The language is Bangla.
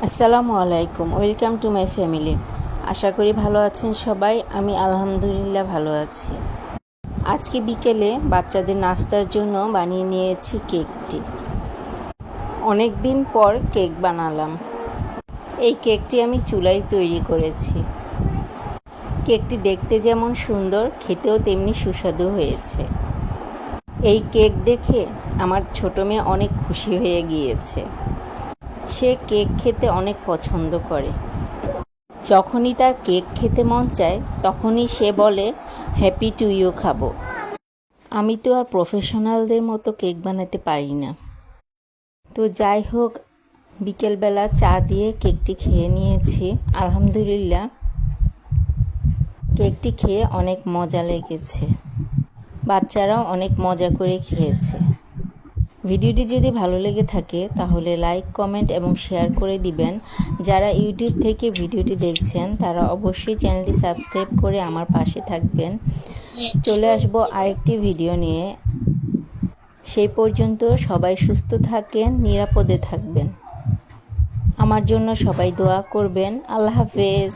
আসসালামু আলাইকুম, ওয়েলকাম টু মাই ফ্যামিলি। আশা করি ভালো আছেন সবাই। আমি আলহামদুলিল্লাহ ভালো আছি। আজকে বিকেলে বাচ্চাদের নাস্তার জন্য বানিয়ে নিয়েছি কেকটি। অনেক দিন পর কেক বানালাম। এই কেকটি আমি চুলায় তৈরি করেছি। কেকটি দেখতে যেমন সুন্দর, খেতেও তেমনি সুস্বাদু হয়েছে। এই কেক দেখে আমার ছোট মেয়ে অনেক খুশি হয়ে গিয়েছে। সে কেক খেতে অনেক পছন্দ করে। যখনই তার কেক খেতে মন চায় তখনই সে বলে, হ্যাপি টু ইউ খাবো। আমি তো আর প্রফেশনালদের মতো কেক বানাতে পারি না। তো যাই হোক, বিকেলবেলা চা দিয়ে কেকটি খেয়ে নিয়েছি। আলহামদুলিল্লাহ, কেকটি খেয়ে অনেক মজা লেগেছে। বাচ্চারাও অনেক মজা করে খেয়েছে। ভিডিওটি যদি ভালো লেগে থাকে তাহলে লাইক, কমেন্ট এবং শেয়ার করে দিবেন। যারা ইউটিউব থেকে ভিডিওটি দেখছেন তারা অবশ্যই চ্যানেলটি সাবস্ক্রাইব করে আমার পাশে থাকবেন। চলে আসবো আরেকটি ভিডিও নিয়ে। সেই পর্যন্ত সবাই সুস্থ থাকেন, নিরাপদে থাকবেন। আমার জন্য সবাই দোয়া করবেন। আল্লাহ হাফেজ।